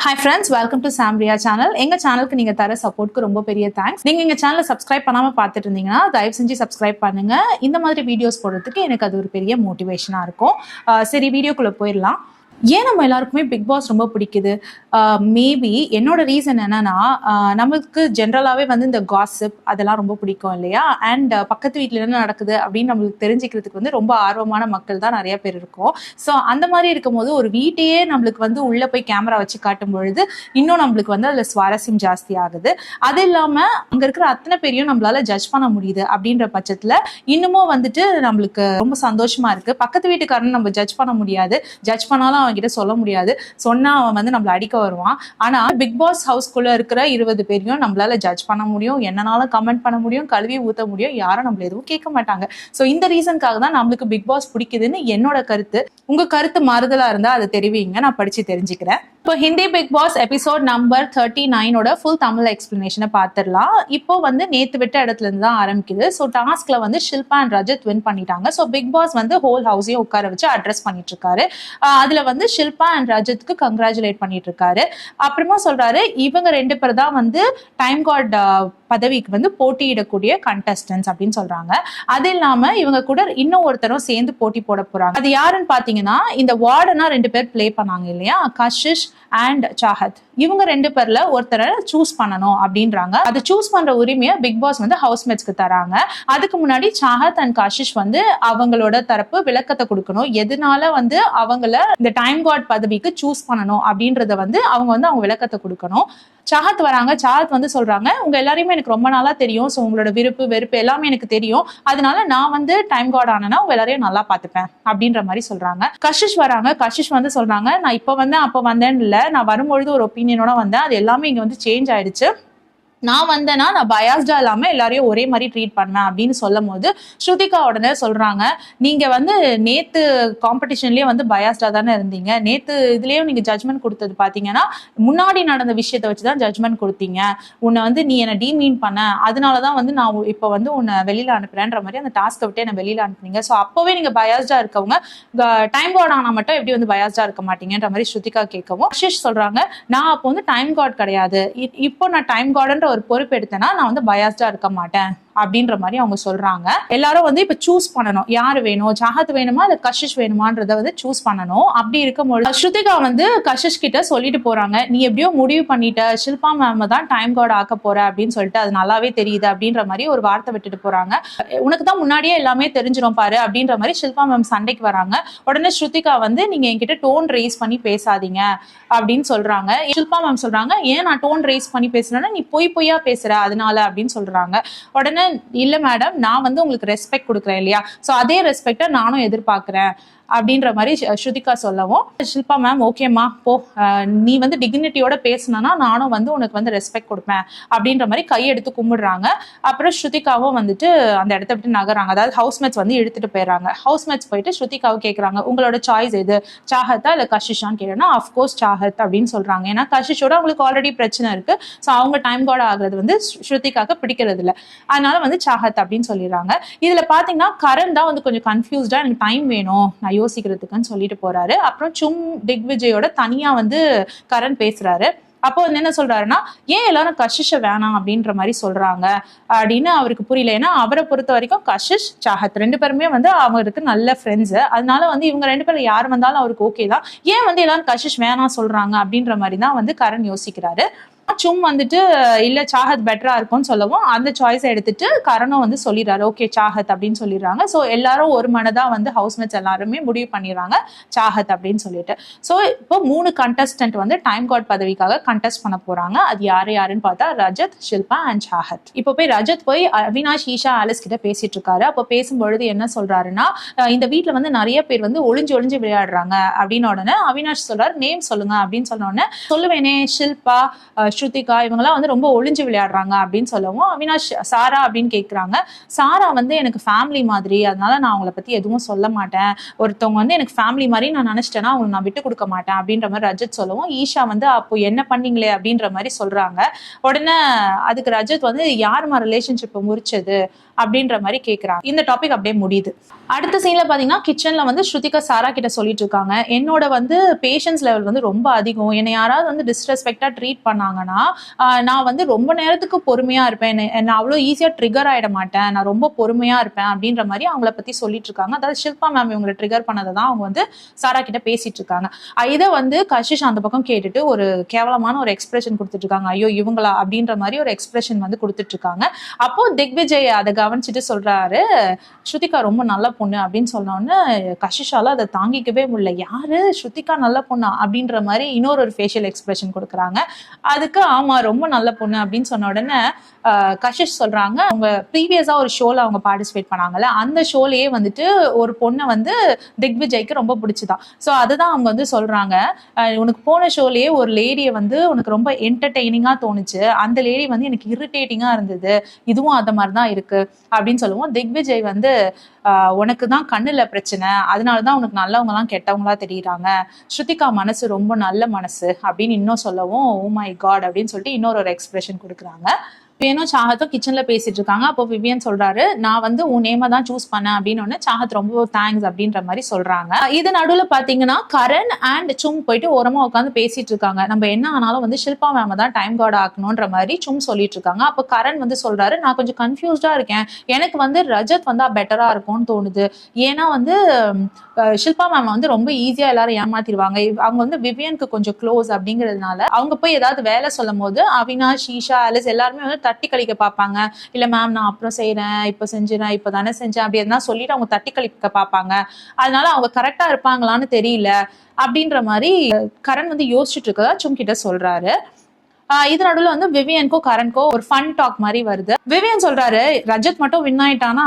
Hi friends, welcome to Samria channel. எங்க சேனலுக்கு நீங்க தர சப்போர்ட்க்கு ரொம்ப பெரிய தேங்க்ஸ். நீங்க எங்க சேனலை சப்ஸ்கிரைப் பண்ணாம பார்த்துட்டு இருந்தீங்கன்னா தயவு செஞ்சு சப்ஸ்கிரைப் பண்ணுங்க. இந்த மாதிரி வீடியோஸ் போடுறதுக்கு எனக்கு அது ஒரு பெரிய மோட்டிவேஷனா இருக்கும். சரி, வீடியோக்குள்ள போயிடலாம். ஏன் நம்ம எல்லாருக்குமே பிக் பாஸ் ரொம்ப பிடிக்குது? மேபி என்னோட ரீசன் என்னன்னா, நமக்கு ஜென்ரலாகவே வந்து இந்த காசிப் அதெல்லாம் ரொம்ப பிடிக்கும் இல்லையா? அண்ட் பக்கத்து வீட்டில் என்ன நடக்குது அப்படின்னு நம்மளுக்கு தெரிஞ்சுக்கிறதுக்கு வந்து ரொம்ப ஆர்வமான மக்கள் தான் நிறைய பேர் இருக்கும். ஸோ அந்த மாதிரி இருக்கும்போது ஒரு வீட்டையே நம்மளுக்கு வந்து உள்ளே போய் கேமரா வச்சு காட்டும் பொழுது இன்னும் நம்மளுக்கு வந்து அதில் சுவாரஸ்யம் ஜாஸ்தி ஆகுது. அது இல்லாமல் அங்கே இருக்கிற அத்தனை பேரையும் நம்மளால ஜட்ஜ் பண்ண முடியுது. அப்படின்ற பட்சத்தில் இன்னமும் வந்துட்டு நம்மளுக்கு ரொம்ப சந்தோஷமா இருக்கு. பக்கத்து வீட்டுக்காரன் நம்ம ஜட்ஜ் பண்ண முடியாது, ஜட்ஜ் பண்ணாலும் அவன் கிட்ட சொல்ல முடியாது, சொன்னா அவன் வந்து நம்மள அடிக்க வருவான். ஆனா பிக் பாஸ் ஹவுஸ்குள்ள இருக்கிற 20 பேரையும் நம்மளால ஜட்ஜ் பண்ண முடியும், என்னனாலும் கமெண்ட் பண்ண முடியும், கழுவி ஊத்த முடியும், யாரும் நம்மள எதுவும் கேட்க மாட்டாங்க. சோ இந்த ரீசனுக்காக தான் நம்மளுக்கு பிக் பாஸ் பிடிக்குதுன்னு என்னோட கருத்து. உங்க கருத்து மாறுதலா இருந்தா அதை தெரிவிங்க, நான் படிச்சு தெரிஞ்சுக்கிறேன். இப்போ Hindi Bigg Boss episode number 39ஓட ஃபுல் தமிழ் எக்ஸ்பிளனேஷனை பார்த்துடலாம். இப்போ வந்து நேத்து விட்ட இடத்துல இருந்து தான் ஆரம்பிக்குது. ஸோ டாஸ்க்ல வந்து ஷில்பா அண்ட் ரஜத் வின் பண்ணிட்டாங்க. ஸோ பிக் பாஸ் வந்து ஹோல் ஹவுஸையும் உட்கார வச்சு அட்ரஸ் பண்ணிட்டு இருக்காரு. அதுல வந்து ஷில்பா அண்ட் ரஜத்க்கு கங்க்ராச்சுலேட் பண்ணிட்டு இருக்காரு. அப்புறமா சொல்றாரு இவங்க 2 பேர் தான் வந்து டைம் காட் பதவிக்கு வந்து போட்டியிடக்கூடிய கண்டஸ்டன்ஸ் அப்படின்னு சொல்றாங்க. அது இல்லாம இவங்க கூட இன்னும் ஒருத்தரும் சேர்ந்து போட்டி போட போறாங்க. அது யாருன்னு பாத்தீங்கன்னா, இந்த வார்டனா 2 பேர் பிளே பண்ணாங்க இல்லையா, கஷிஷ் அண்ட் சாஹத். இவங்க 2 பேர்ல ஒருத்தரை சூஸ் பண்ணணும் அப்படின்றாங்க. அதை சூஸ் பண்ற உரிமையை பிக் பாஸ் வந்து ஹவுஸ்மேட்ஸ்க்கு தராங்க. அதுக்கு முன்னாடி சாஹத் அண்ட் கஷிஷ் வந்து அவங்களோட தரப்பு விளக்கத்தை கொடுக்கணும், எதனால வந்து அவங்கள இந்த டைம் காட் பதவிக்கு சூஸ் பண்ணணும் அப்படின்றத வந்து அவங்க விளக்கத்தை கொடுக்கணும். சாஹத் வராங்க. சாஹத் வந்து சொல்றாங்க, உங்க எல்லாரையுமே எனக்கு ரொம்ப நாளா தெரியும், ஸோ உங்களோட விருப்பு வெறுப்பு எல்லாமே எனக்கு தெரியும், அதனால நான் வந்து டைம் காட் ஆனா உங்க எல்லாரையும் நல்லா பார்த்துப்பேன் அப்படின்ற மாதிரி சொல்றாங்க. கஷிஷ் வராங்க. கஷிஷ் வந்து சொல்றாங்க, நான் இப்ப வந்தேன் அப்ப வந்தேன்னு இல்லை, நான் வரும்பொழுது ஒரு ஒப்பீனியனோட வந்தேன், அது எல்லாமே இங்க வந்து சேஞ்ச் ஆயிடுச்சு. நான் வந்தேன்னா நான் பயாஸ்டா இல்லாம எல்லாரையும் ஒரே மாதிரி ட்ரீட் பண்ணுவேன் அப்படின்னு சொல்லும் போது ஸ்ருதிகா உடனே சொல்றாங்க, நீங்க வந்து நேத்து காம்படிஷன்லயே வந்து பயாஸ்டா தானே இருந்தீங்க, நேத்து இதுலயும் நீங்க ஜட்மெண்ட் கொடுத்தது பாத்தீங்கன்னா முன்னாடி நடந்த விஷயத்த வச்சுதான் ஜட்மெண்ட் கொடுத்தீங்க, உன்னை வந்து நீ என்ன டீமீன் பண்ண, அதனாலதான் வந்து நான் இப்ப வந்து உன்னை வெளியில அனுப்புறேன்ற மாதிரி அந்த டாஸ்க்கை விட்டு என்ன வெளியில அனுப்புனீங்க. ஸோ அப்பவே நீங்க பயாஸ்டா இருக்கவங்க டைம் காட் ஆனா மட்டும் எப்படி வந்து பயாஸ்டா இருக்க மாட்டீங்கன்ற மாதிரி ஸ்ருதிகா கேட்கவும் ஆஷிஷ் சொல்றாங்க, நான் அப்போ வந்து டைம் காட் கிடையாது, இப்போ நான் டைம் கார்டுன்ற ஒரு பொறுப்பு எடுத்தேன்னா நான் வந்து பயாஸ்டா இருக்க மாட்டேன் அப்படின்ற மாதிரி அவங்க சொல்றாங்க. எல்லாரும் வந்து இப்ப சூஸ் பண்ணணும், யாரு வேணும், சாஹத் வேணுமா இல்ல கஷிஷ் வேணுமான்றத வந்து சூஸ் பண்ணணும். அப்படி இருக்கும்போது ஸ்ருதிகா வந்து கஷிஷ் கிட்ட சொல்லிட்டு போறாங்க, நீ எப்படியோ முடிவு பண்ணிட்ட, ஷில்பா மேம் தான் டைம் கார்டு ஆக்க போற அப்படின்னு சொல்லிட்டு அது நல்லாவே தெரியுது அப்படின்ற மாதிரி ஒரு வார்த்தை விட்டுட்டு போறாங்க. உனக்கு தான் முன்னாடியே எல்லாமே தெரிஞ்சிடும் பாரு அப்படின்ற மாதிரி ஷில்பா மேம் சண்டைக்கு வராங்க. உடனே ஸ்ருதிகா வந்து நீங்க என்கிட்ட டோன் ரைஸ் பண்ணி பேசாதீங்க அப்படின்னு சொல்றாங்க. ஷில்பா மேம் சொல்றாங்க, ஏன் நான் டோன் ரைஸ் பண்ணி பேசுறேன்னா நீ பொய்யா பேசுற அதனால அப்படின்னு சொல்றாங்க. உடனே இல்ல மேடம், நான் வந்து உங்களுக்கு ரெஸ்பெக்ட் கொடுக்குறேன் இல்லையா, சோ அதே ரெஸ்பெக்ட நானும் எதிர்பார்க்கிறேன் அப்படின்ற மாதிரி ஸ்ருதிகா சொல்லவும் ஷில்பா மேம் ஓகேம்மா போ, நீ வந்து டிக்னிட்டியோட பேசினா நானும் வந்து உனக்கு வந்து ரெஸ்பெக்ட் கொடுப்பேன் அப்படின்ற மாதிரி கையெடுத்து கும்பிடுறாங்க. அப்புறம் ஸ்ருதிகாவும் வந்துட்டு அந்த இடத்த விட்டு நகராங்க. அதாவது ஹவுஸ்மேட்ஸ் வந்து இழுத்துட்டு போயிடறாங்க. ஹவுஸ்மேட்ஸ் போயிட்டு ஸ்ருதிகாவை கேட்கறாங்க, உங்களோட சாய்ஸ் எது, சாஹத்தா இல்ல கஷிஷான்னு கேட்டோம்னா அஃப்கோர்ஸ் சாஹத் அப்படின்னு சொல்றாங்க. ஏன்னா கஷிஷோட அவங்களுக்கு ஆல்ரெடி பிரச்சனை இருக்கு, ஸோ அவங்க டைம் கார்டு ஆகுறது வந்து ஸ்ருதிகாக்கு பிடிக்கிறது இல்லை, அதனால வந்து சாஹத் அப்படின்னு சொல்லிடுறாங்க. இதுல பாத்தீங்கன்னா கரண் தான் வந்து கொஞ்சம் கன்ஃபியூஸ்டா, எனக்கு டைம் வேணும் நான் யோசிக்கிறதுக்குன்னு சொல்லிட்டு போறாரு. அப்புறம் சும் திக்விஜயோட தனியா வந்து கரண் பேசுறாரு. அப்போ வந்து என்ன சொல்றாருன்னா, ஏன் எல்லாரும் கஷிஷ வேணாம் அப்படின்ற மாதிரி சொல்றாங்க அப்படின்னு அவருக்கு புரியல. ஏன்னா அவரை பொறுத்த வரைக்கும் கஷிஷ் சாஹத் 2 பேருமே வந்து அவருக்கு நல்ல ஃப்ரெண்ட்ஸ், அதனால வந்து இவங்க 2 பேரும் யார் வந்தாலும் அவருக்கு ஓகே தான், ஏன் வந்து எல்லாரும் கஷிஷ் வேணாம் சொல்றாங்க அப்படின்ற மாதிரி தான் வந்து கரண் யோசிக்கிறாரு. சும் வந்துட்டு இல்ல சாஹத் பெட்டரா இருக்கும்னு சொல்லவும் அந்த சாய்ஸை எடுத்துட்டு கரணும் வந்து சொல்லிடுறாரு, ஓகே சாஹத் அப்படின்னு சொல்லிடுறாங்க. ஸோ எல்லாரும் ஒரு மனதா வந்து ஹவுஸ்மேட்ஸ் எல்லாருமே முடிவு பண்ணிடுறாங்க சாஹத் அப்படின்னு சொல்லிட்டு. ஸோ இப்போ 3 கண்டஸ்டன்ட் வந்து டைம் காட் பதவிக்காக கண்டெஸ்ட் பண்ண போறாங்க. அது யாருன்னு பார்த்தா ரஜத், ஷில்பா அண்ட் சாஹத். இப்போ போய் ரஜத் போய் அவினாஷ், ஈஷா, ஆலிஸ் கிட்ட பேசிட்டு இருக்காரு. அப்போ பேசும்பொழுது என்ன சொல்றாருன்னா, இந்த வீட்டுல வந்து நிறைய பேர் வந்து ஒளிஞ்சு விளையாடுறாங்க அப்படின்னு உடனே அவினாஷ் சொல்றாரு, நேம் சொல்லுங்க அப்படின்னு சொன்ன உடனே சொல்லுவேனே, ஷில்பா, ஸ்ருதிகா இவங்கெல்லாம் வந்து ரொம்ப ஒளிஞ்சு விளையாடுறாங்க அப்படின்னு சொல்லவும் அவினாஷ் சாரா அப்படின்னு கேட்குறாங்க. சாரா வந்து எனக்கு ஃபேமிலி மாதிரி, அதனால நான் அவங்கள பத்தி எதுவும் சொல்ல மாட்டேன். ஒருத்தவங்க வந்து எனக்கு ஃபேமிலி மாதிரி நான் நினைச்சிட்டேன்னா அவங்களை நான் விட்டு கொடுக்க மாட்டேன் அப்படின்ற மாதிரி ரஜத் சொல்லவும் ஈஷா வந்து அப்போ என்ன பண்ணீங்களே அப்படின்ற மாதிரி சொல்றாங்க. உடனே அதுக்கு ரஜத் வந்து யாருமா ரிலேஷன்ஷிப் முறிச்சது அப்படின்ற மாதிரி கேட்குறாங்க. இந்த டாபிக் அப்படியே முடியுது. அடுத்த சீன்ல பாத்தீங்கன்னா கிச்சன்ல வந்து ஸ்ருதிகா சாரா கிட்ட சொல்லிட்டு இருக்காங்க, என்னோட வந்து பேஷன்ஸ் லெவல் வந்து ரொம்ப அதிகம். என்னை யாராவது வந்து டிஸ்ரெஸ்பெக்டா ட்ரீட் பண்ணாங்கன்னா நான் வந்து ரொம்ப நேரத்துக்கு பொறுமையா இருப்பேன். என்ன அவ்வளோ ஈஸியா ட்ரிகர் ஆயிட மாட்டேன். நான் ரொம்ப பொறுமையா இருப்பேன் அப்படின்ற மாதிரி அவங்கள பத்தி சொல்லிட்டு இருக்காங்க. அதாவது ஷில்பா மேம் இவங்களை ட்ரிகர் பண்ணதை தான் அவங்க வந்து சாரா கிட்ட பேசிட்டு இருக்காங்க. இதை வந்து கஷிஷ் அந்த பக்கம் கேட்டுட்டு ஒரு கேவலமான ஒரு எக்ஸ்பிரஷன் கொடுத்துட்டு இருக்காங்க. ஐயோ இவங்களா அப்படின்ற மாதிரி ஒரு எக்ஸ்பிரஷன் வந்து கொடுத்துட்டு இருக்காங்க. அப்போ திக்விஜய் அதை கவனிச்சுட்டு சொல்றாரு, ஸ்ருதிகா ரொம்ப நல்ல பொண்ணு அப்படின்னு சொன்னோன்னு கஷிஷால அதை தாங்கிக்கவே முடியல. யாரு ஸ்ருதிகா நல்ல பொண்ணா அப்படின்ற மாதிரி இன்னொரு ஃபேஷியல் எக்ஸ்பிரஷன் கொடுக்குறாங்க. அதுக்கு ஆமா ரொம்ப நல்ல பொண்ணு அப்படின்னு சொன்ன உடனே கஷிஷ் சொல்றாங்க, அவங்க ப்ரீவியஸா ஒரு ஷோல அவங்க பார்ட்டிசிபேட் பண்ணாங்கல்ல, அந்த ஷோலயே வந்துட்டு ஒரு பொண்ணை வந்து திக்விஜய்க்கு ரொம்ப பிடிச்சுதான். ஸோ அதுதான் அவங்க வந்து சொல்றாங்க, உனக்கு போன ஷோலயே ஒரு லேடியை வந்து உனக்கு ரொம்ப என்டர்டெய்னிங்கா தோணுச்சு, அந்த லேடி வந்து எனக்கு இரிட்டேட்டிங்கா இருந்தது, இதுவும் அந்த மாதிரிதான் இருக்கு அப்படின்னு சொல்லுவோம். திக்விஜய் வந்து உனக்கு தான் கண்ணுல பிரச்சனை, அதனாலதான் உனக்கு நல்லவங்க எல்லாம் கெட்டவங்களா தெரியுறாங்க, ஸ்ருதிகா மனசு ரொம்ப நல்ல மனசு அப்படின்னு இன்னும் சொல்லவும் ஓ மை காட் அப்படின்னு சொல்லிட்டு இன்னொரு எக்ஸ்பிரஷன் கொடுக்குறாங்க. விவியனும் சாஹத்தும் கிச்சன்ல பேசிட்டு இருக்காங்க. அப்போ விவியன் சொல்றாரு, நான் வந்து உன் நேமை தான் சூஸ் பண்ணேன் அப்படின்னு சாஹத் ரொம்ப தேங்க்ஸ் அப்படின்ற மாதிரி சொல்றாங்க. இது நடுவுல பாத்தீங்கன்னா கரண் அண்ட் சும் போயிட்டு ஓரமா உட்காந்து பேசிட்டு இருக்காங்க. நம்ம என்ன ஆனாலும் வந்து ஷில்பா மேம தான் டைம் கார்டு ஆக்கணும்ன்ற மாதிரி சும் சொல்லிட்டு இருக்காங்க. அப்போ கரண் வந்து சொல்றாரு, நான் கொஞ்சம் கன்ஃபியூஸ்டா இருக்கேன், எனக்கு வந்து ரஜத் வந்தா பெட்டரா இருக்கும்னு தோணுது. ஏன்னா வந்து ஷில்பா மேம் வந்து ரொம்ப ஈஸியா எல்லாரும் ஏமாத்திடுவாங்க. அவங்க வந்து விவியனுக்கு கொஞ்சம் க்ளோஸ் அப்படிங்கிறதுனால அவங்க போய் ஏதாவது வேலை சொல்லும் போது அவினாஷ், ஈஷா, ஆலிஸ் எல்லாருமே வந்து தட்டி கழிக்க பார்ப்பாங்க. இல்ல மேம் நான் அப்புறம் செய்யறேன், இப்ப செஞ்சுறேன், இப்பதானே செஞ்சேன் அப்படி எதனா சொல்லிட்டு அவங்க தட்டி கழிக்க பார்ப்பாங்க. அதனால அவங்க கரெக்டா இருப்பாங்களான்னு தெரியல அப்படின்ற மாதிரி கரண் வந்து யோசிச்சுட்டு இருக்கதா சும் கிட்ட சொல்றாரு. இது நடுவில் வந்து விவியனுக்கும் கரண்ட்கோ ஒரு ஃபன் டாக் மாதிரி வருது. விவியன் சொல்றாரு, ரஜத் மட்டும் வின் ஆயிட்டானா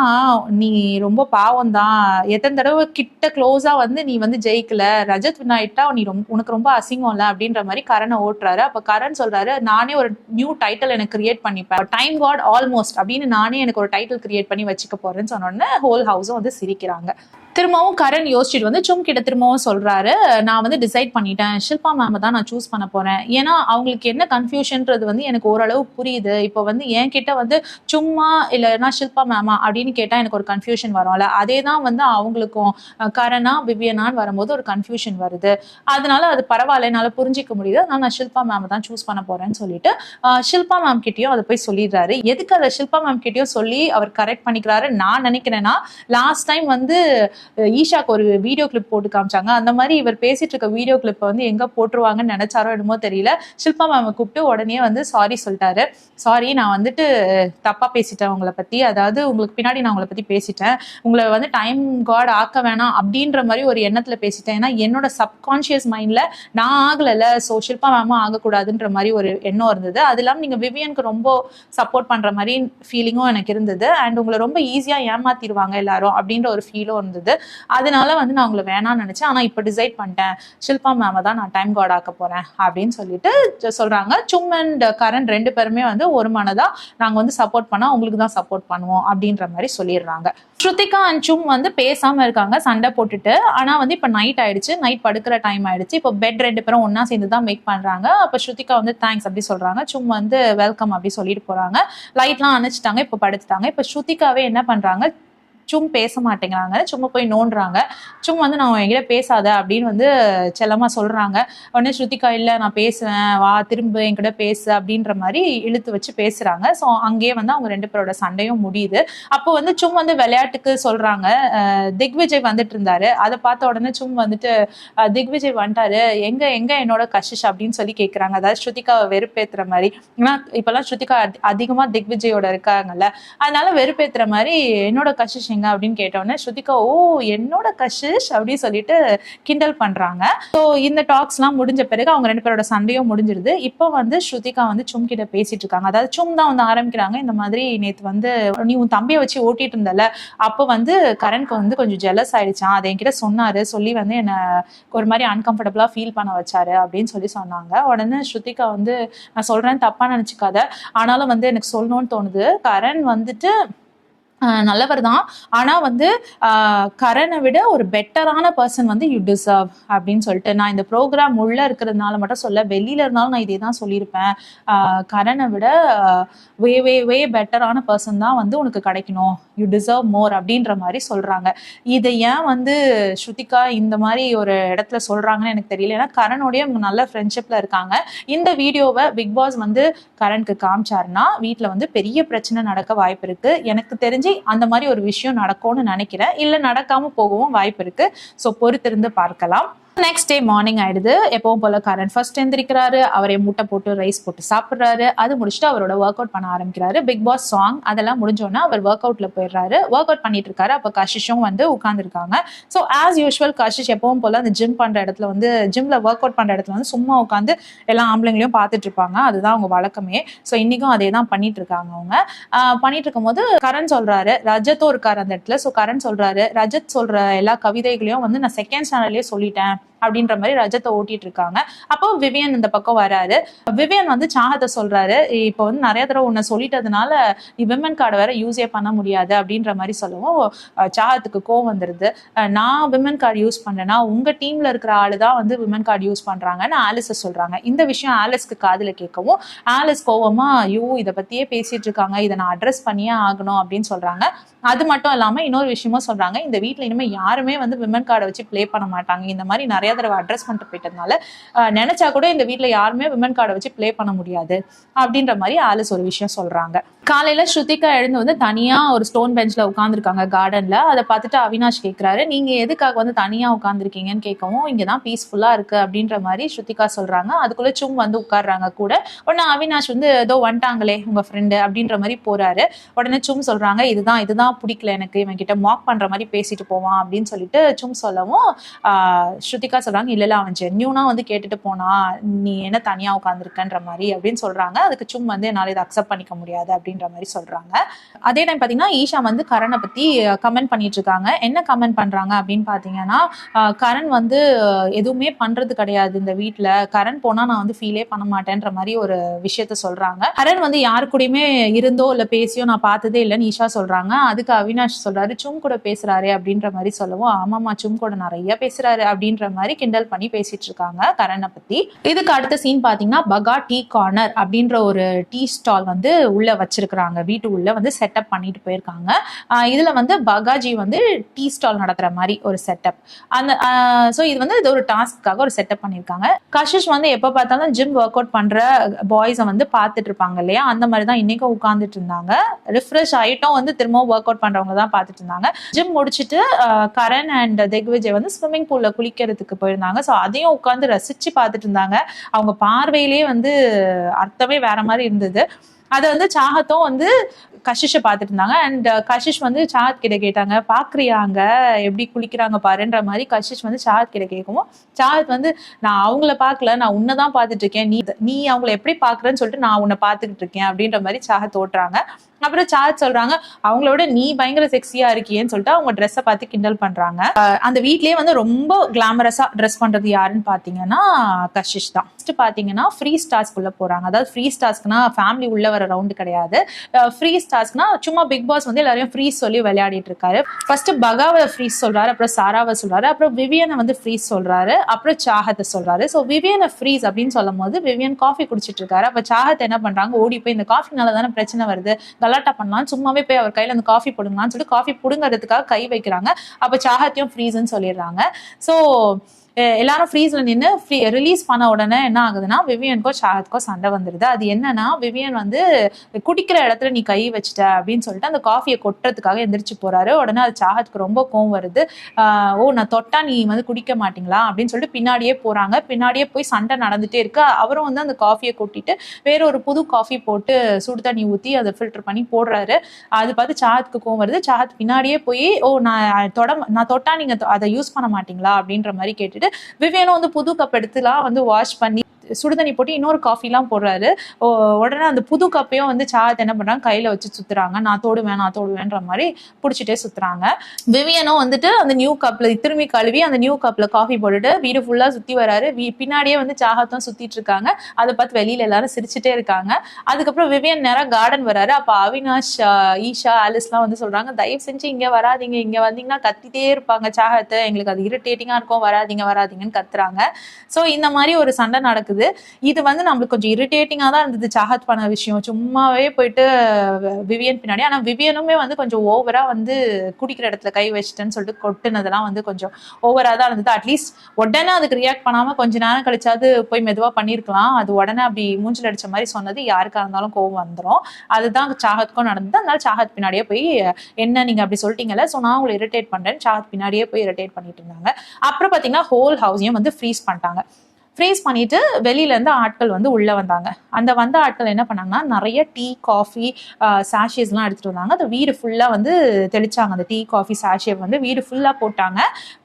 நீ ரொம்ப பாவம் தான், எத்தனை தடவை கிட்ட க்ளோஸா வந்து நீ வந்து ஜெயிக்கல, ரஜத் வின் ஆயிட்டா நீ உனக்கு ரொம்ப அசிங்கம் இல்ல அப்படின்ற மாதிரி கரணை ஓட்டுறாரு. அப்ப கரண் சொல்றாரு, நானே ஒரு நியூ டைட்டில் எனக்கு கிரியேட் பண்ணிப்பேன், டைம் காட் ஆல்மோஸ்ட் அப்படின்னு நானே எனக்கு ஒரு டைட்டில் கிரியேட் பண்ணி வச்சுக்க போறேன்னு சொன்னோடனே ஹோல் ஹவுஸும் வந்து சிரிக்கிறாங்க. திரும்பவும் கரண் யோசிச்சுட்டு வந்து சும் கிட்ட திரும்பவும் சொல்றாரு, நான் வந்து டிசைட் பண்ணிட்டேன், ஷில்பா மேம் தான் நான் சூஸ் பண்ண போறேன். ஏன்னா அவங்களுக்கு என்ன கன்ஃபியூஷன்ன்றது வந்து எனக்கு ஓரளவு புரியுது. இப்போ வந்து என் கிட்ட வந்து சும்மா இல்லைன்னா ஷில்பா மேமா அப்படின்னு கேட்டா எனக்கு ஒரு கன்ஃபியூஷன் வரும்ல, அதே தான் வந்து அவங்களுக்கும் கரணா விவியனான்னு வரும்போது ஒரு கன்ஃபியூஷன் வருது. அதனால அது பரவாயில்ல, என்னால புரிஞ்சிக்க முடியுது, அதனால நான் ஷில்பா மேம் தான் சூஸ் பண்ண போறேன்னு சொல்லிட்டு ஷில்பா மேம் கிட்டயும் அதை போய் சொல்லிடுறாரு. எதுக்கு அதை ஷில்பா மேம் கிட்டயும் சொல்லி அவர் கரெக்ட் பண்ணிக்கிறாரு நான் நினைக்கிறேன்னா, லாஸ்ட் டைம் வந்து ஈஷாக்கு ஒரு வீடியோ கிளிப் போட்டு காமிச்சாங்க, அந்த மாதிரி இவர் பேசிட்டு இருக்க வீடியோ கிளிப்பை வந்து எங்க போட்டுருவாங்கன்னு நினைச்சாரோ என்னமோ தெரியல. ஷில்பா மேம் கூப்பிட்டு உடனே வந்து சாரி சொல்லிட்டாரு. சாரி, நான் வந்துட்டு தப்பா பேசிட்டேன் உங்களை பத்தி, அதாவது உங்களுக்கு பின்னாடி நான் உங்களை பத்தி பேசிட்டேன், உங்களை வந்து டைம் காட் ஆக்க வேணாம் அப்படின்ற மாதிரி ஒரு எண்ணத்துல பேசிட்டேன். ஏன்னா என்னோட சப்கான்சியஸ் மைண்ட்ல நான் ஆகல, ஸோ ஷில்பா மேமும் ஆகக்கூடாதுன்ற மாதிரி ஒரு எண்ணம் இருந்தது. அது இல்லாமல் நீங்க விவியனுக்கு ரொம்ப சப்போர்ட் பண்ற மாதிரி ஃபீலிங்கும் எனக்கு இருந்தது. அண்ட் உங்களை ரொம்ப ஈஸியா ஏமாத்திடுவாங்க எல்லாரும் அப்படின்ற ஒரு ஃபீலும் இருந்தது. அதனால வந்து நான் உங்களை வேணாம்னு நினைச்சேன், ஆனா இப்ப டிசைட் பண்ணிட்டேன், ஷில்பா மேம தான் நான் டைம் கார்டு ஆக்க போறேன் அப்படின்னு சொல்லிட்டு சொல்றாங்க. சும் அண்ட் கரண் ரெண்டு பேருமே வந்து ஒரு மனதா நாங்க வந்து சப்போர்ட் பண்ணா உங்களுக்கு தான் சப்போர்ட் பண்ணுவோம் அப்படின்ற மாதிரி சொல்லிடுறாங்க. ஸ்ருதிகா அண்ட் சும் வந்து பேசாம இருக்காங்க சண்டை போட்டுட்டு. ஆனா வந்து இப்ப நைட் ஆயிடுச்சு, நைட் படுக்கிற டைம் ஆயிடுச்சு. இப்போ பெட் ரெண்டு பேரும் ஒன்னா சேர்ந்து தான் மேக் பண்றாங்க. அப்ப ஸ்ருதிகா வந்து தேங்க்ஸ் அப்படி சொல்றாங்க, சும் வந்து வெல்கம் அப்படி சொல்லிட்டு போறாங்க. லைட்லாம் அணைச்சிட்டாங்க, இப்ப படுத்துட்டாங்க. இப்ப ஸ்ருதிகாவே என்ன பண்றாங்க, சும் பேச மாட்டேங்கிறாங்க, சும்மா போய் நோண்டுறாங்க. சும் வந்து நான் என்கிட்ட பேசாத அப்படின்னு வந்து செல்லமா சொல்றாங்க. உடனே ஸ்ருதிகா இல்ல நான் பேசுவேன், வா திரும்ப என்கிட்ட பேசு அப்படின்ற மாதிரி இழுத்து வச்சு பேசுறாங்க. ஸோ அங்கேயே வந்து அவங்க ரெண்டு பேரோட சண்டையும் முடியுது. அப்போ வந்து சும் வந்து விளையாட்டுக்கு சொல்றாங்க, திக்விஜய் வந்துட்டு இருந்தாரு, அதை பார்த்த உடனே சும் வந்துட்டு திக்விஜய் வந்துட்டாரு, எங்க எங்க என்னோட கஷிஷ் அப்படின்னு சொல்லி கேட்கறாங்க. அதாவது ஸ்ருதிகாவை வெறுப்பேத்துற மாதிரி. ஏன்னா இப்பெல்லாம் ஸ்ருதிகா அதிகமா திக்விஜயோட இருக்காங்கல்ல, அதனால வெறுப்பேத்துற மாதிரி என்னோட கஷிஷ் எங்க அப்படின்னு கேட்டோன்னே ஸ்ருதிகா ஓ என்னோட கஷிஷ் அப்படின்னு சொல்லிட்டு கிண்டல் பண்றாங்க. ஸோ இந்த டாக்ஸ் எல்லாம் முடிஞ்ச பிறகு அவங்க 2 பேரோட சண்டையும் முடிஞ்சிருது. இப்போ வந்து ஸ்ருதிகா வந்து சும் கிட்ட பேசிட்டு இருக்காங்க. அதாவது சும் தான் வந்து ஆரம்பிக்கிறாங்க, இந்த மாதிரி நேத்து வந்து நீ உன் தம்பியை வச்சு ஓட்டிட்டு இருந்தல, அப்போ வந்து கரண்ட்க்கு வந்து கொஞ்சம் ஜெலஸ் ஆயிடுச்சான், அதை என்கிட்ட சொன்னாரு, சொல்லி வந்து என்ன ஒரு மாதிரி அன்கம்ஃபர்டபுளா ஃபீல் பண்ண வச்சாரு அப்படின்னு சொன்னாங்க. உடனே ஸ்ருதிகா வந்து நான் சொல்றேன் தப்பா நினைச்சுக்காத, ஆனாலும் வந்து எனக்கு சொல்லணும்னு தோணுது, கரண் வந்துட்டு நல்லவர் தான், ஆனா வந்து கரனை விட ஒரு பெட்டரான பர்சன் வந்து யூ டிசர்வ் அப்படின்னு சொல்லிட்டு, நான் இந்த ப்ரோக்ராம் உள்ள இருக்கிறதுனால மட்டும் சொல்ல, வெளியில இருந்தாலும் நான் இதே தான் சொல்லியிருப்பேன், கரனை விட வே வே வே பெட்டரான பர்சன் தான் வந்து உனக்கு கிடைக்கணும், யூ டிசர்வ் மோர் அப்படின்ற மாதிரி சொல்றாங்க. இதை ஏன் வந்து ஸ்ருதிகா இந்த மாதிரி ஒரு இடத்துல சொல்றாங்கன்னு எனக்கு தெரியல. ஏன்னா கரனோடய அவங்க நல்ல ஃப்ரெண்ட்ஷிப்ல இருக்காங்க. இந்த வீடியோவை பிக் பாஸ் வந்து கரனுக்கு காமிச்சாருன்னா வீட்டுல வந்து பெரிய பிரச்சனை நடக்க வாய்ப்பு இருக்கு. எனக்கு தெரிஞ்சு அந்த மாதிரி ஒரு விஷயம் நடக்கும்னு நினைக்கிறேன், இல்ல நடக்காம போகவும் வாய்ப்பு இருக்கு. சோ பொறுத்திருந்து பார்க்கலாம். நெக்ஸ்ட் டே மார்னிங் ஆயிடுது. எப்பவும் போல கரண் ஃபர்ஸ்ட் எந்திரிக்கிறாரு, அவரே முட்டை போட்டு ரைஸ் போட்டு சாப்பிட்றாரு. அது முடிச்சுட்டு அவரோட ஒர்க் அவுட் பண்ண ஆரம்பிக்கிறாரு. பிக் பாஸ் சாங் அதெல்லாம் முடிஞ்சோன்னா அவர் ஒர்க் அவுட்ல போயிடுறாரு. ஒர்க் அவுட் பண்ணிட்டு இருக்காரு. அப்ப கஷிஷும் வந்து உட்காந்துருக்காங்க. ஸோ ஆஸ் யூஸ்வல் கஷிஷ் எப்பவும் போல அந்த ஜிம் பண்ற இடத்துல வந்து ஜிம்ல ஒர்க் அவுட் பண்ற இடத்துல வந்து சும்மா உட்காந்து எல்லா ஆம்பளைங்களையும் பார்த்துட்டு இருப்பாங்க. அதுதான் அவங்க வழக்கமே. ஸோ இன்னைக்கும் அதே தான் பண்ணிட்டு இருக்காங்க அவங்க. பண்ணிட்டு இருக்கும் போது கரண் சொல்றாரு, ரஜத்தும் இருக்காரு அந்த இடத்துல. ஸோ கரண் சொல்றாரு, ரஜத் சொல்ற எல்லா கவிதைகளையும் வந்து நான் செகண்ட் ஸ்டாண்டர்ட்லயே சொல்லிட்டேன் அப்படின்ற மாதிரி ரஜத்தை ஓட்டிட்டு இருக்காங்க. அப்போ விவியன் இந்த பக்கம் வராரு. விவியன் வந்து சாகத்தை சொல்றாரு, இப்போ வந்து நிறைய தடவை உன்னை சொல்லிட்டதுனால நீ விமன் கார்டு வேற யூஸே பண்ண முடியாது அப்படின்ற மாதிரி சொல்லவும் சாகத்துக்கு கோவம் வந்துருது. நான் விமன் கார்டு யூஸ் பண்றேன்னா உங்க டீம்ல இருக்கிற ஆளு தான் வந்து விமன் கார்டு யூஸ் பண்றாங்கன்னு ஆலிஸ சொல்றாங்க. இந்த விஷயம் ஆலிஸ்க்கு காதுல கேட்கவும் ஆலிஸ் கோவமா ஐயோ இதை பத்தியே பேசிட்டு இருக்காங்க, இதை நான் அட்ரஸ் பண்ணியே ஆகணும் அப்படின்னு சொல்றாங்க. அது மட்டும் இல்லாம இன்னொரு விஷயமும் சொல்றாங்க, இந்த வீட்டுல இனிமே யாருமே வந்து விமன் கார்டை வச்சு பிளே பண்ண மாட்டாங்க, இந்த மாதிரி நிறைய தடவை அட்ரஸ் பண்ணிட்டு போயிட்டதுனால நினைச்சா கூட இந்த வீட்டுல யாருமே விமன் கார்டை வச்சு பிளே பண்ண முடியாது அப்படின்ற மாதிரி ஆலிஸ் ஒரு விஷயம் சொல்றாங்க. காலையில ஸ்ருதிகா எழுந்து வந்து தனியா ஒரு ஸ்டோன் பெஞ்ச்ல உட்காந்துருக்காங்க கார்டன்ல. அதை பார்த்துட்டு அவினாஷ் கேட்கிறாரு, நீங்க எதுக்காக வந்து தனியா உட்காந்துருக்கீங்கன்னு கேட்கவும் இங்கதான் பீஸ்ஃபுல்லா இருக்கு அப்படின்ற மாதிரி ஸ்ருதிகா சொல்றாங்க. அதுக்குள்ள சும் வந்து உட்காடுறாங்க கூட. உடனே அவினாஷ் வந்து ஏதோ வந்துட்டாங்களே உங்க ஃப்ரெண்டு அப்படின்ற மாதிரி போறாரு. உடனே சும் சொல்றாங்க, இதுதான் பிடிக்கல எனக்கு, இவன் கிட்ட மாக் பண்ற மாதிரி பேசிட்டு போவான் அப்படின்னு சொல்லிட்டு சும் சொல்லவும் ஸ்ருதிகா சொல்றாங்க, இல்ல அவன் ஜென்யூனா வந்து கேட்டுட்டு போனா, நீ என்ன தனியா உட்காந்துருக்கன்ற மாதிரி அப்படின்னு சொல்றாங்க. அதுக்கு சும் வந்து என்னால இதை அக்செப்ட் பண்ணிக்க முடியாது அப்படின்ற மாதிரி சொல்றாங்க. அதே டைம் பாத்தீங்கன்னா ஈஷா வந்து கரனை பத்தி கமெண்ட் பண்ணிட்டு இருக்காங்க. என்ன கமெண்ட் பண்றாங்க அப்படின்னு பாத்தீங்கன்னா, கரண் வந்து எதுவுமே பண்றது கிடையாது இந்த வீட்டுல, கரண் போனா நான் வந்து ஃபீலே பண்ண மாட்டேன்ற மாதிரி ஒரு விஷயத்த சொல்றாங்க. கரண் வந்து யாரு கூடயுமே இருந்தோ இல்ல பேசியோ நான் பார்த்ததே இல்லைன்னு ஈஷா சொல்றாங்க. அதுக்கு அவினாஷ் சொல்றாரு, சும் கூட பேசுறாரு அப்படின்ற மாதிரி சொல்லவும் ஆமாமா சும் கூட நிறைய பேசுறாரு அப்படின்ற மாதிரி கிண்டல் பண்ணி பேசிட்டு இருக்காங்க கரனை பத்தி. இதுக்கு அடுத்த சீன் பாத்தீங்கன்னா பகா டீ கார்னர் அப்படின்ற ஒரு டீ ஸ்டால் வந்து உள்ள வச்சிருக்காங்க, வீட்டு உள்ள வந்து செட்டப் பண்ணிட்டு போயிருக்காங்க. இதுல வந்து பகாஜி வந்து டீ ஸ்டால் நடத்துற மாதிரி ஒரு செட்டப். அந்த சோ இது வந்து இது ஒரு டாஸ்க்காக ஒரு செட்டப் பண்ணிருக்காங்க. கஷிஷ் வந்து எப்ப பார்த்தாலும் ஜிம் ஒர்க் அவுட் பண்ற பாய்ஸை வந்து பார்த்துட்டு இருப்பாங்க இல்லையா, அந்த மாதிரி தான் இன்னைக்கும் உட்கார்ந்துட்டு இருந்தாங்க. ரிஃப்ரெஷ் ஆயிட்டும் வந்து திரும்பவும் ஒர்க் அவுட் பண்றவங்க தான் பார்த்துட்டு இருந்தாங்க. ஜிம் முடிச்சுட்டு கரண் அண்ட் திக்விஜய் வந்து ஸ்விம்மிங் பூல்ல குளிக்கிறதுக்கு போயிருந்தாங்க. ஸோ அதையும் உட்காந்து ரசிச்சு பார்த்துட்டு இருந்தாங்க. அவங்க பார்வையிலேயே வந்து அர்த்தமே வேற மாதிரி இருந்தது. அதை வந்து சாகத்தும் வந்து கஷிஷை பார்த்துட்டு இருந்தாங்க. அண்ட் கஷிஷ் வந்து சாகத் கிட்ட கேட்டாங்க, பாக்குறியாங்க எப்படி குளிக்கிறாங்க பாருன்ற மாதிரி கஷிஷ் வந்து சாகத் கிட்ட கேட்கவும் சாகத் வந்து நான் அவங்கள பார்க்கல, நான் உன்னைதான் பார்த்துட்டு இருக்கேன், நீ அவங்கள எப்படி பாக்குறேன்னு சொல்லிட்டு நான் உன்னை பார்த்துக்கிட்டு இருக்கேன் அப்படின்ற மாதிரி சாகத் ஓட்டுறாங்க. அப்புறம் சாகத் சொல்றாங்க, அவங்களோட நீ பயங்கர செக்ஸியா இருக்கியேன்னு சொல்லிட்டு அவங்க ட்ரெஸ்ஸை பார்த்து கிண்டல் பண்றாங்க. அந்த வீட்லயே வந்து ரொம்ப கிளாமரஸா ட்ரெஸ் பண்றது யாருன்னு பாத்தீங்கன்னா கஷிஷ் தான். ஃபர்ஸ்ட் பாத்தீங்கன்னா ஃப்ரீ ஸ்டார்ஸ்க்குள்ள போறாங்க. அதாவது ஃப்ரீ ஸ்டார்ஸ்க்குனா ஃபேமிலி உள்ள வர ரவுண்டு கிடையாது. ஃப்ரீ ஸ்டார்ஸ்னா சும்மா பிக் பாஸ் வந்து எல்லாரையும் ஃப்ரீஸ் சொல்லி விளையாடிட்டு இருக்காரு. ஃபர்ஸ்ட் பகாவை ஃப்ரீஸ் சொல்றாரு, அப்புறம் சாராவை சொல்றாரு, அப்புறம் விவியனை வந்து ஃப்ரீஸ் சொல்றாரு, அப்புறம் சாகத்தை சொல்றாரு. ஸோ விவியனை ஃப்ரீஸ் அப்படின்னு சொல்லும் போது விவியன் காஃபி குடிச்சிட்டு இருக்காரு. அப்ப சாகத் என்ன பண்றாங்க, ஓடி போய் இந்த காஃபினால தானே பிரச்சனை வருது, கலாட்டா பண்ணலாம், சும்மாவே போய் அவர் கையில அந்த காஃபி போடுங்களான்னு சொல்லிட்டு காஃபி புடுங்கிறதுக்காக கை வைக்கிறாங்க. அப்ப சாகத்தையும் ஃப்ரீஸ்ன்னு சொல்லிடுறாங்க. ஸோ எல்லாரும் ஃப்ரீஸ்ல நின்று ரிலீஸ் பண்ண உடனே என்ன ஆகுதுன்னா விவியனுக்கும் சாஹத்துக்கும் சண்டை வந்துடுது. அது என்னன்னா விவியன் வந்து குடிக்கிற இடத்துல நீ கை வச்சுட்ட அப்படின்னு சொல்லிட்டு அந்த காஃபியை கொட்டுறதுக்காக எந்திரிச்சு போறாரு. உடனே அது சாஹத்துக்கு ரொம்ப கோவம் வருது. ஓ நான் தொட்டா நீ வந்து குடிக்க மாட்டீங்களா அப்படின்னு சொல்லிட்டு பின்னாடியே போறாங்க. பின்னாடியே போய் சண்டை நடந்துட்டே இருக்கு. அவரும் வந்து அந்த காஃபியை கொட்டிட்டு வேற ஒரு புது காஃபி போட்டு சுடு தண்ணி ஊற்றி அதை ஃபில்டர் பண்ணி போடுறாரு. அது பார்த்து சாஹத்துக்கு கோவம் வருது. சாஹத் பின்னாடியே போய் ஓ நான் தொட்டா நீங்க அதை யூஸ் பண்ண மாட்டீங்களா அப்படின்ற மாதிரி கேட்டுட்டு விவியனும் வந்து புது கப் எடுத்துலாம் வந்து வாஷ் பண்ணி சுடுதண்ணி போட்டு இன்னொரு காஃபிலாம் போடுறாரு. உடனே அந்த புது கப்பையும் வந்து சாஹத் என்ன பண்றாங்க கையில வச்சு சுத்துறாங்க. நான் தோடுவேன்ற மாதிரி பிடிச்சிட்டே சுத்துறாங்க. விவியனும் வந்துட்டு அந்த நியூ கப்ல திரும்பி கழுவி அந்த நியூ கப்ல காஃபி போட்டுட்டு வீடு ஃபுல்லா சுத்தி வராரு. பின்னாடியே வந்து சாஹத்தும் சுத்திட்டு இருக்காங்க. அதை பார்த்து வெளியில எல்லாரும் சிரிச்சுட்டே இருக்காங்க. அதுக்கப்புறம் விவியன் நேரா கார்டன் வராரு. அப்ப அவினாஷ், ஈஷா, ஆலிஸ்லாம் வந்து சொல்றாங்க தயவு செஞ்சு இங்க வராதிங்க, இங்க வந்தீங்கன்னா கத்திட்டே இருப்பாங்க சாஹத்தை, எங்களுக்கு அது இரிட்டேட்டிங்கா இருக்கும், வராதிங்கன்னு கத்துறாங்க. சோ இந்த மாதிரி ஒரு சண்டை நடக்குது. இது வந்து நம்மளுக்கு கொஞ்சம் இரிட்டேட்டிங்கா தான் இருந்தது சாஹத் பண்ண விஷயம். சும்மாவே போயிட்டு விவியன் பின்னாடி. ஆனா விவியனுமே வந்து கொஞ்சம் ஓவரா வந்து குடிக்கிற இடத்துல கை வச்சுட்டேன்னு சொல்லிட்டு கொட்டுனதெல்லாம் வந்து கொஞ்சம் ஓவரா தான் இருந்தது. அட்லீஸ்ட் உடனே அதுக்கு ரியாக்ட் பண்ணாம கொஞ்ச நேரம் கழிச்சாது போய் மெதுவா பண்ணிருக்கலாம். அது உடனே அப்படி மூஞ்சில் அடிச்ச மாதிரி சொன்னது யாருக்கா இருந்தாலும் கோவம் வந்துடும். அதுதான் சாஹத்துக்கும் நடந்தது. அதனால சாஹத் பின்னாடியே போய் என்ன நீங்க அப்படி சொல்லிட்டீங்கல்ல, ஸோ நான் உங்களை இரிட்டேட் பண்றேன், சாஹத் பின்னாடியே போய் இரிட்டேட் பண்ணிட்டு இருந்தாங்க. அப்புறம் பாத்தீங்கன்னா ஹோல் ஹவுஸையும் வந்து ஃப்ரீஸ் பண்ணிட்டாங்க. ஃப்ரீஸ் பண்ணிட்டு வெளியில இருந்து ஆட்கள் வந்து உள்ள வந்தாங்க. அந்த வந்த ஆட்கள் என்ன பண்ணாங்கன்னா நிறைய டீ காஃபி சாஷேஸ்லாம் எடுத்துட்டு வந்தாங்க. அந்த வீடு ஃபுல்லா வந்து தெளிச்சாங்க. அந்த டீ காஃபி சாஷே வந்து வீடு ஃபுல்லா போட்டாங்க.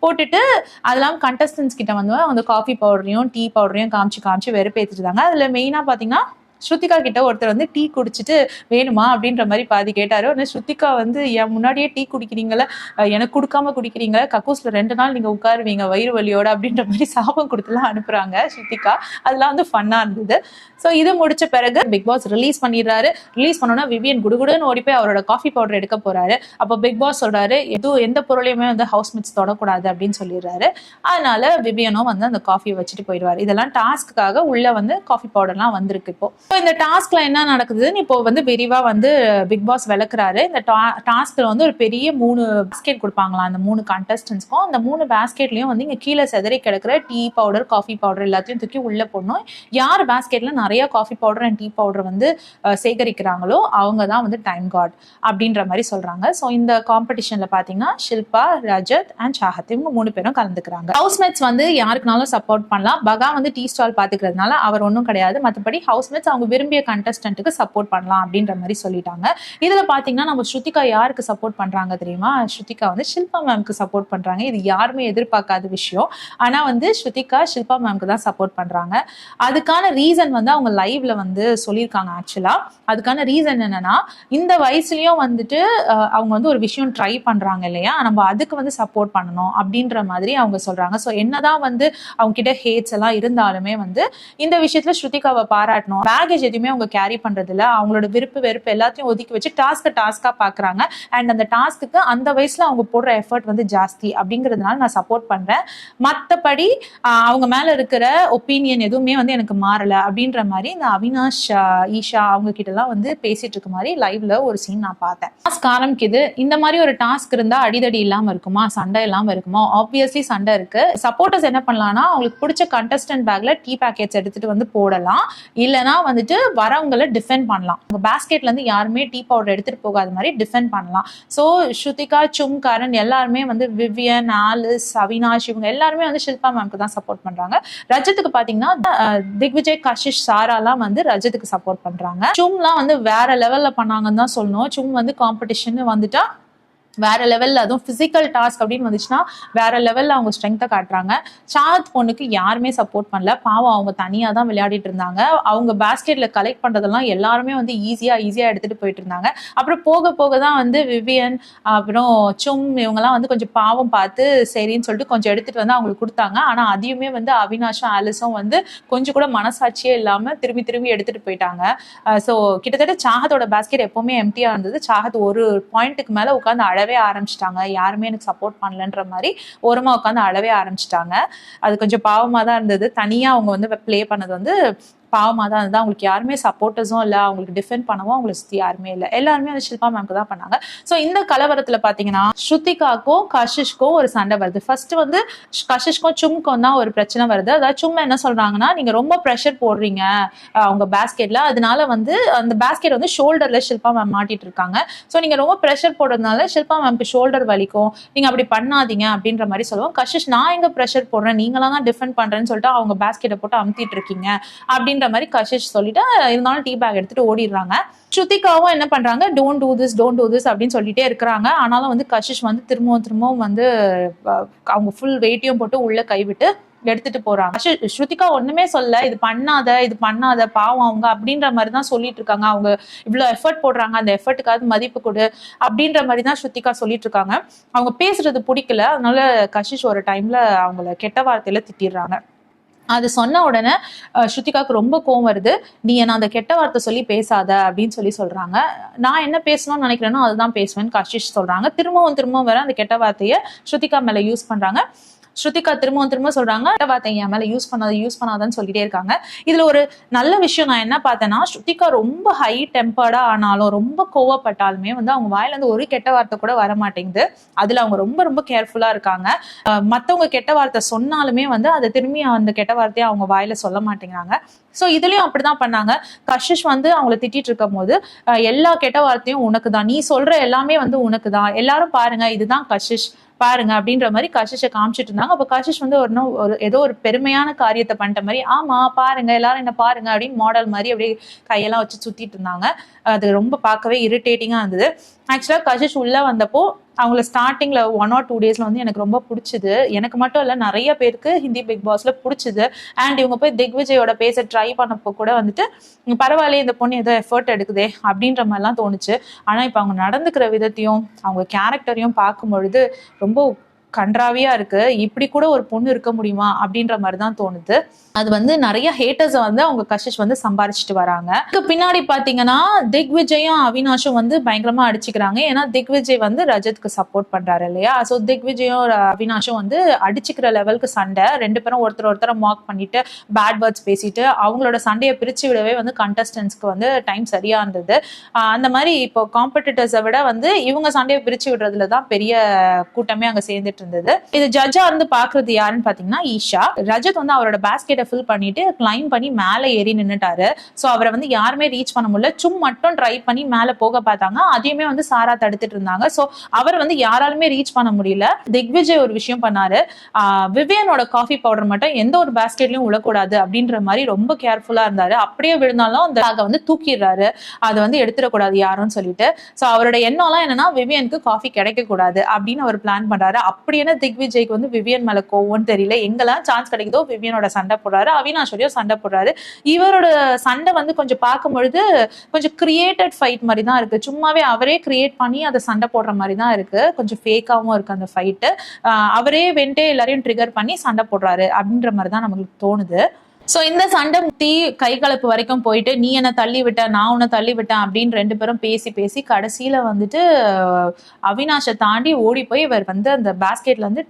போட்டுட்டு அதெல்லாம் கண்டஸ்டன்ஸ் கிட்ட வந்து அந்த காஃபி பவுடரையும் டீ பவுடரையும் காமிச்சு வெறுப்பேற்றிட்டு இருந்தாங்க. அதுல மெயினா பாத்தீங்கன்னா ஸ்ருத்திகா கிட்ட ஒருத்தர் வந்து டீ குடிச்சிட்டு வேணுமா அப்படின்ற மாதிரி பாதி கேட்டாரு. உடனே ஸ்ருத்திகா வந்து என் முன்னாடியே டீ குடிக்கிறீங்களா, எனக்கு கொடுக்காம குடிக்கிறீங்களா, கக்கூஸ்ல 2 நாள் நீங்க உட்காருவீங்க வயிறு வலியோட அப்படின்ற மாதிரி சாபம் கொடுத்துலாம் அனுப்புறாங்க ஸ்ருத்திகா. அதெல்லாம் வந்து ஃபன்னா இருந்தது. ஸோ இது முடிச்ச பிறகு பிக் பாஸ் ரிலீஸ் பண்ணிடுறாரு. ரிலீஸ் பண்ணோன்னா விவியன் குடுகுடுன்னு ஓடி போய் அவரோட காஃபி பவுடர் எடுக்க போறாரு. அப்போ பிக் பாஸ் சொல்றாரு எந்த பொருளையுமே வந்து ஹவுஸ்மேட்ஸ் தொடக்கூடாது அப்படின்னு சொல்லிடுறாரு. அதனால விவியனும் வந்து அந்த காஃபியை வச்சுட்டு போயிடுவாரு. இதெல்லாம் டாஸ்க்குக்காக உள்ள வந்து காஃபி பவுடர்லாம் வந்திருக்கு. இப்போ இந்த டாஸ்க்ல என்ன நடக்குதுன்னு இப்போ வந்து விரிவா வந்து பிக் பாஸ் விளக்குறாரு. இந்த டாஸ்க்ல வந்து ஒரு பெரிய 3 பாஸ்கெட் கொடுப்பாங்களாம் அந்த 3 கண்டஸ்டன்ஸ்க்கும். அந்த 3 பாஸ்கெட்லயும் வந்து இங்க கீழே செதறி கிடக்குற டீ பவுடர் காஃபி பவுடர் எல்லாத்தையும் தூக்கி உள்ள போடணும். யார் பாஸ்கெட்ல நிறைய coffee powder and tea powder வந்து சேகரிக்கிறாங்களோ அவங்க தான் வந்து டைம் காட் அப்படின்ற மாதிரி சொல்றாங்க. ஸோ இந்த காம்படிஷன்ல பாத்தீங்கன்னா ஷில்பா, ரஜத் அண்ட் சாஹத் இவங்க 3 பேரும் கலந்துக்கிறாங்க. ஹவுஸ்மேட்ஸ் வந்து யாருக்குனாலும் சப்போர்ட் பண்ணலாம். பகா வந்து டீ ஸ்டால் பாத்துக்கிறதுனால அவர் ஒன்றும் கிடையாது. மற்றபடி ஹவுஸ்மேட்ஸ் அவங்க விரும்பிய கண்டஸ்டன்ட்டுக்கு சப்போர்ட் பண்ணலாம் அப்படின்ற மாதிரி சொல்லிட்டாங்க. இதுல பாத்தீங்கன்னா நம்ம ஸ்ருத்திகா யாருக்கு சப்போர்ட் பண்றாங்க தெரியுமா? ஸ்ருத்திகா வந்து ஷில்பா மேம்க்கு சப்போர்ட் பண்றாங்க. இது யாருமே எதிர்பார்க்காத விஷயம். ஆனா வந்து ஸ்ருத்திகா ஷில்பா மேம்க்கு தான் சப்போர்ட் பண்றாங்க. அதுக்கான ரீசன் வந்து அவங்க லைவ்ல வந்து சொல்லியிருக்காங்க. ஆக்சுவலா அதுக்கான ரீசன் என்னன்னா இந்த வயசுலயும் வந்துட்டு அவங்க வந்து ஒரு விஷயம் ட்ரை பண்றாங்க இல்லையா, நம்ம அதுக்கு வந்து சப்போர்ட் பண்ணணும் அப்படின்ற மாதிரி அவங்க சொல்றாங்க. ஸோ என்னதான் வந்து அவங்க கிட்ட ஹேட்ஸ் எல்லாம் இருந்தாலுமே வந்து இந்த விஷயத்துல ஸ்ருத்திகாவை பாராட்டணும். பேகேஜ் எதுவுமே அவங்க கேரி பண்றது இல்ல. அவங்களோட விருப்பு வெறுப்பு எல்லாத்தையும் ஒதுக்கி வச்சு டாஸ்கா பாக்குறாங்க. அண்ட் அந்த டாஸ்க்கு அந்த வயசுல அவங்க போடுற எஃபர்ட் வந்து ஜாஸ்தி அப்படிங்கிறதுனால நான் சப்போர்ட் பண்றேன். மற்றபடி அவங்க மேல இருக்கிற ஒப்பீனியன் எதுவுமே வந்து எனக்கு மாறல அப்படின்ற மாதிரி இந்த அவினாஷ், ஈஷா அவங்க கிட்ட எல்லாம் வந்து பேசிட்டு இருக்க மாதிரி லைவ்ல ஒரு சீன் நான் பார்த்தேன். டாஸ்க் ஆரம்பிக்குது. இந்த மாதிரி ஒரு டாஸ்க் இருந்தா அடிதடி இல்லாம இருக்குமா, சண்டை இல்லாம இருக்குமா? ஆப்வியஸ்லி சண்டை இருக்கு. சப்போர்ட்டர்ஸ் என்ன பண்ணலாம்னா அவங்களுக்கு பிடிச்ச கண்டஸ்டன்ட் பேக்ல டீ பேக்கெட்ஸ் எடுத்துட்டு வந்து போடலாம். இல்லைன்னா வந்துட்டு வரவங்களை டிஃபெண்ட் பண்ணலாம். உங்க பேஸ்கெட்ல இருந்து யாருமே டீ பவுடர் எடுத்துட்டு போகாத மாதிரி டிஃபெண்ட் பண்ணலாம். ஸோ ஸ்ருத்திகா, சும், கரண் எல்லாருமே வந்து விவியன், ஆலிஸ், அவினாஷ் இவங்க எல்லாருமே வந்து ஷில்பா மேம்க்கு தான் சப்போர்ட் பண்றாங்க. ரஜத்துக்கு பாத்தீங்கன்னா திக்விஜய், கஷிஷ், சாராலாம் வந்து ரஜத்துக்கு சப்போர்ட் பண்றாங்க. சும்லாம் வந்து வேற லெவல்ல பண்ணாங்கன்னு தான் சொல்லணும். சும் வந்து காம்படிஷன் வந்துட்டா வேற லெவல்ல, அதுவும் பிசிக்கல் டாஸ்க் அப்படின்னு வந்துச்சுன்னா வேற லெவல்ல அவங்க ஸ்ட்ரென்த்தை காட்டுறாங்க. சாத் பொண்ணுக்கு யாருமே சப்போர்ட் பண்ணல. பாவம் அவங்க தனியா தான் விளையாடிட்டு இருந்தாங்க. அவங்க பேஸ்கெட்ல கலெக்ட் பண்றதெல்லாம் எல்லாருமே வந்து ஈஸியா எடுத்துட்டு போயிட்டு இருந்தாங்க. அப்புறம் போக போக தான் வந்து விவியன் அப்புறம் சும் இவங்கெல்லாம் வந்து கொஞ்சம் பாவம் பார்த்து சரின்னு சொல்லிட்டு கொஞ்சம் எடுத்துட்டு வந்து அவங்களுக்கு கொடுத்தாங்க. ஆனா அதையுமே வந்து அவினாஷும் ஆலிஸும் வந்து கொஞ்சம் கூட மனசாட்சியே இல்லாம திரும்பி எடுத்துட்டு போயிட்டாங்க. ஸோ கிட்டத்தட்ட சாஹத்தோட பேஸ்கெட் எப்பவுமே எம்டியா இருந்தது. சாஹத் ஒரு பாயிண்ட்டுக்கு மேல உட்காந்து ஆரம்பிச்சிட்டாங்க. யாருமே எனக்கு சப்போர்ட் பண்ணலன்ற மாதிரி ஓரமா உட்காந்து அழவே ஆரம்பிச்சிட்டாங்க. அது கொஞ்சம் பாவமா தான் இருந்தது. தனியா அவங்க வந்து பிளே பண்ணது வந்து பாவமாக தான் இருந்தது. அவங்களுக்கு யாருமே சப்போர்ட்டர்ஸும் இல்லை, அவங்களுக்கு டிஃபெண்ட் பண்ணவும் அவங்களை சுற்றி யாருமே இல்லை, எல்லாருமே வந்து ஷில்பா மேம்க்கு தான் பண்ணாங்க. ஸோ இந்த கலவரத்தில் பார்த்தீங்கன்னா ஸ்ருதிகாக்கும் கஷிஷ்க்கும் ஒரு சண்டை வருது. ஃபர்ஸ்ட் வந்து கஷிஷ்க்கும் சும்க்கும் தான் ஒரு பிரச்சனை வருது. அதாவது சும்மா என்ன சொல்றாங்கன்னா, நீங்க ரொம்ப ப்ரெஷர் போடுறீங்க அவங்க பேஸ்கெட்ல, அதனால வந்து அந்த பேஸ்கெட் வந்து ஷோல்டர்ல ஷில்பா மேம் மாட்டிட்டு இருக்காங்க. ஸோ நீங்க ரொம்ப ப்ரெஷர் போடுறதுனால ஷில்பா மேம்க்கு ஷோல்டர் வலிக்கும், நீங்க அப்படி பண்ணாதீங்க அப்படின்ற மாதிரி சொல்லுவோம். கஷிஷ், நான் எங்க ப்ரெஷர் போடுறேன், நீங்களாம் தான் டிஃபெண்ட் பண்றேன்னு சொல்லிட்டு அவங்க பேஸ்கெட்டை போட்டு அமுத்திட்டு இருக்கீங்க அப்படின்ற மாதிரி கஷிஷ் சொல்லிட்டு இருந்தாலும் டீ பேக் எடுத்துட்டு ஓடிடுறாங்க. ஸ்ருதிகாவும் என்ன பண்றாங்க, டோன்ட் டூ திஸ் அப்படின்னு சொல்லிட்டே இருக்கிறாங்க. ஆனாலும் வந்து கஷிஷ் வந்து திரும்பவும் வந்து அவங்க ஃபுல் வெயிட்டையும் போட்டு உள்ள கைவிட்டு எடுத்துட்டு போறாங்க. ஸ்ருதிகா ஒண்ணுமே சொல்ல, இது பண்ணாத பாவம் அவங்க அப்படின்ற மாதிரி தான் சொல்லிட்டு இருக்காங்க. அவங்க இவ்வளவு எஃபர்ட் போடுறாங்க, அந்த எஃபர்ட்டுக்காவது மதிப்பு கொடு அப்படின்ற மாதிரி தான் ஸ்ருதிகா சொல்லிட்டு இருக்காங்க. அவங்க பேசுறது பிடிக்கல, அதனால கஷிஷ் ஒரு டைம்ல அவங்கள கெட்ட வார்த்தையில திட்டிடுறாங்க. அது சொன்ன உடனே ஸ்ருதிகாவுக்கு ரொம்ப கோவம் வருது. நீ என்ன அந்த கெட்ட வார்த்தை சொல்லி பேசாத அப்படின்னு சொல்றாங்க. நான் என்ன பேசணும்னு நினைக்கிறேனோ அதுதான் பேசுவேன்னு கஷிஷ் சொல்றாங்க. திரும்பவும் வேற அந்த கெட்ட வார்த்தையை ஸ்ருதிகா மேல யூஸ் பண்றாங்க. ஸ்ருதிகா திரும்ப சொல்றாங்க, கெட்ட வார்த்தை என் மேல யூஸ் பண்ணாதான்னு சொல்லிட்டே இருக்காங்க. இதுல ஒரு நல்ல விஷயம் நான் என்ன பார்த்தேன்னா, ஸ்ருதிகா ரொம்ப ஹை டெம்பர்டா ஆனாலும், ரொம்ப கோவப்பட்டாலுமே வந்து அவங்க வாயில இருந்து ஒரு கெட்ட வார்த்தை கூட வர மாட்டேங்குது. அதுல அவங்க ரொம்ப கேர்ஃபுல்லா இருக்காங்க. மத்தவங்க கெட்ட வார்த்தை சொன்னாலுமே வந்து அதை திரும்பி அந்த கெட்ட வார்த்தையை அவங்க வாயில சொல்ல மாட்டேங்கிறாங்க. ஸோ இதுலயும் அப்படிதான் பண்ணாங்க. கஷிஷ் வந்து அவங்கள திட்டிட்டு இருக்கும் போது, எல்லா கெட்ட வார்த்தையும் உனக்கு தான், நீ சொல்ற எல்லாமே வந்து உனக்கு தான், எல்லாரும் பாருங்க இதுதான் கஷிஷ் பாருங்க அப்படின்ற மாதிரி கஷிஷை காமிச்சிட்டு இருந்தாங்க. அப்ப கஷிஷ் வந்து ஏதோ ஒரு பெருமையான காரியத்தை பண்ணிட்ட மாதிரி, ஆமா பாருங்க எல்லாரும் என்ன பாருங்க அப்படின்னு மாடல் மாதிரி அப்படியே கையெல்லாம் வச்சு சுத்திட்டு இருந்தாங்க. அது ரொம்ப பார்க்கவே இரிட்டேட்டிங்கா இருந்தது. ஆக்சுவலா கஷிஷ் உள்ள வந்தப்போ அவங்கள ஸ்டார்டிங்ல 1 or 2 daysல வந்து எனக்கு ரொம்ப பிடிச்சது. எனக்கு மட்டும் இல்ல, நிறைய பேருக்கு ஹிந்தி பிக் பாஸ்ல பிடிச்சது. அண்ட் இவங்க போய் திக்விஜயோட பேச ட்ரை பண்ணப்போ கூட வந்துட்டு பரவாயில்ல இந்த பொண்ணு ஏதோ எஃபர்ட் எடுக்குதே அப்படின்ற மாதிரிலாம் தோணுச்சு. ஆனா இப்ப அவங்க நடந்துக்கிற விதத்தையும் அவங்க கேரக்டரையும் பார்க்கும் பொழுது ரொம்ப கன்றாவியா இருக்கு. இப்படி கூட ஒரு பொண்ணு இருக்க முடியுமா அப்படின்ற மாதிரிதான் தோணுது. அது வந்து நிறைய ஹேட்டர்ஸை வந்து அவங்க கஷிஷ் வந்து சம்பாரிச்சிட்டு வராங்க. பின்னாடி பாத்தீங்கன்னா திக்விஜயும் அவினாஷும் வந்து பயங்கரமா அடிச்சுக்கிறாங்க. ஏன்னா திக்விஜய் வந்து ரஜத்க்கு சப்போர்ட் பண்றாரு இல்லையா. ஸோ திக்விஜயும் அவினாஷும் வந்து அடிச்சுக்கிற லெவலுக்கு சண்டை. 2 பேரும் ஒருத்தரை மார்க் பண்ணிட்டு பேட் வேர்ட்ஸ் பேசிட்டு அவங்களோட சண்டையை பிரிச்சு விடவே வந்து கண்டஸ்டன்ஸ்க்கு வந்து டைம் சரியா இருந்தது. அந்த மாதிரி இப்போ காம்படிட்டர்ஸை விட வந்து இவங்க சண்டையை பிரிச்சு விடுறதுலதான் பெரிய கூட்டமே அங்க சேர்ந்துட்டு இருந்தது. இது ஜட்ஜா இருந்து பாக்குறது யாருன்னு பாத்தீங்கன்னா ஈஷா. ரஜத் வந்து அவரோட பேஸ்கெட்டை ஃபில் பண்ணிட்டு கிளைம் பண்ணி மேல ஏறி நின்னுட்டாரு. சோ அவரை வந்து யாருமே ரீச் பண்ண முடியல. மட்டும் ட்ரை பண்ணி மேல போக பார்த்தாங்க, அதையுமே வந்து சாரா தடுத்துட்டு இருந்தாங்க. சோ அவர் வந்து யாராலுமே ரீச் பண்ண முடியல. திக்விஜய் ஒரு விஷயம் பண்ணாரு, விவியனோட காஃபி பவுடர் மட்டும் எந்த ஒரு பேஸ்கெட்லயும் விழக்கூடாது அப்படின்ற மாதிரி ரொம்ப கேர்ஃபுல்லா இருந்தாரு. அப்படியே விழுந்தாலும் அந்த பேக்கை வந்து தூக்கிடுறாரு, அதை வந்து எடுத்துடக்கூடாது யாரும் சொல்லிட்டு. சோ அவரோட எண்ணம்லாம் என்னன்னா விவியனுக்கு காஃபி கிடைக்க கூடாது அப்படின்னு அவர் பிளான் பண்றாரு. அப்படி என்ன திக்விஜய்க்கு வந்து விவியன் மேல கோவம்னு தெரியல. எங்கெல்லாம் சான்ஸ் கிடைக்குதோ விவியனோட சண்டை போடுறாரு, அவினாஷோடய சண்டை போடுறாரு. இவரோட சண்டை வந்து கொஞ்சம் பார்க்கும் பொழுது கொஞ்சம் கிரியேட்டட் ஃபைட் மாதிரி தான் இருக்கு. சும்மாவே அவரே கிரியேட் பண்ணி அதை சண்டை போடுற மாதிரி தான் இருக்கு. கொஞ்சம் ஃபேக்காவும் இருக்கு அந்த ஃபைட்டு. அவரே வெண்டே எல்லாரையும் ட்ரிகர் பண்ணி சண்டை போடுறாரு அப்படின்ற மாதிரி தான் நமக்கு தோணுது. ஸோ இந்த சண்டை முத்தி கை கலப்பு வரைக்கும் போயிட்டு, நீ என்ன தள்ளி விட்ட, நான் உன்னை தள்ளி விட்டேன் அப்படின்னு 2 பேரும் பேசி கடைசியில வந்துட்டு அவினாஷை தாண்டி ஓடி போய் இவர் வந்து அந்த பேஸ்கெட்ல வந்து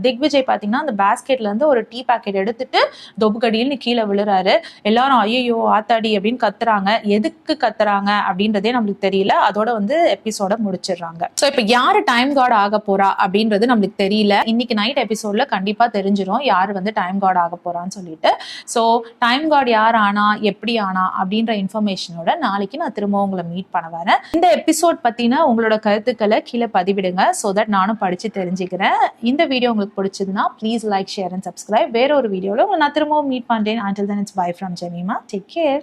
திக்விஜய் பாத்தீங்கன்னா அந்த பேஸ்கெட்ல இருந்து ஒரு டீ பேக்கெட் எடுத்துட்டு தொபுக்கடின்னு கீழே விழுறாரு. எல்லாரும் ஐயோ ஆத்தாடி அப்படின்னு கத்துறாங்க. எதுக்கு கத்துறாங்க அப்படின்றதே நம்மளுக்கு தெரியல. அதோட வந்து எபிசோட முடிச்சிடுறாங்க. ஸோ இப்போ யாரு டைம் கார்டு ஆக போறா அப்படின்றது நம்மளுக்கு தெரியல. இன்னைக்கு நைட் எபிசோட்ல கண்டிப்பா தெரிஞ்சிடும் யாரு வந்து டைம் கார்டு ஆக போறான்னு சொல்லிட்டு. ஸோ டைம் கார்டு யார் ஆனா எப்படி ஆனா அப்படின்ற இன்ஃபர்மேஷனோட நாளைக்கு நான் திரும்ப உங்களை மீட் பண்ண வரேன். இந்த எபிசோட் பத்தின உங்களோட கருத்துக்களை கீழே பதிவிடுங்க. ஸோ தட் நானும் படிச்சு தெரிஞ்சுக்கிறேன். இந்த வீடியோ உங்களுக்கு பிடிச்சதுன்னா please like, share and subscribe. வேற ஒரு வீடியோல உங்களை நான் திரும்பவும் மீட் பண்றேன். Until then, it's bye from Jemima. Take care.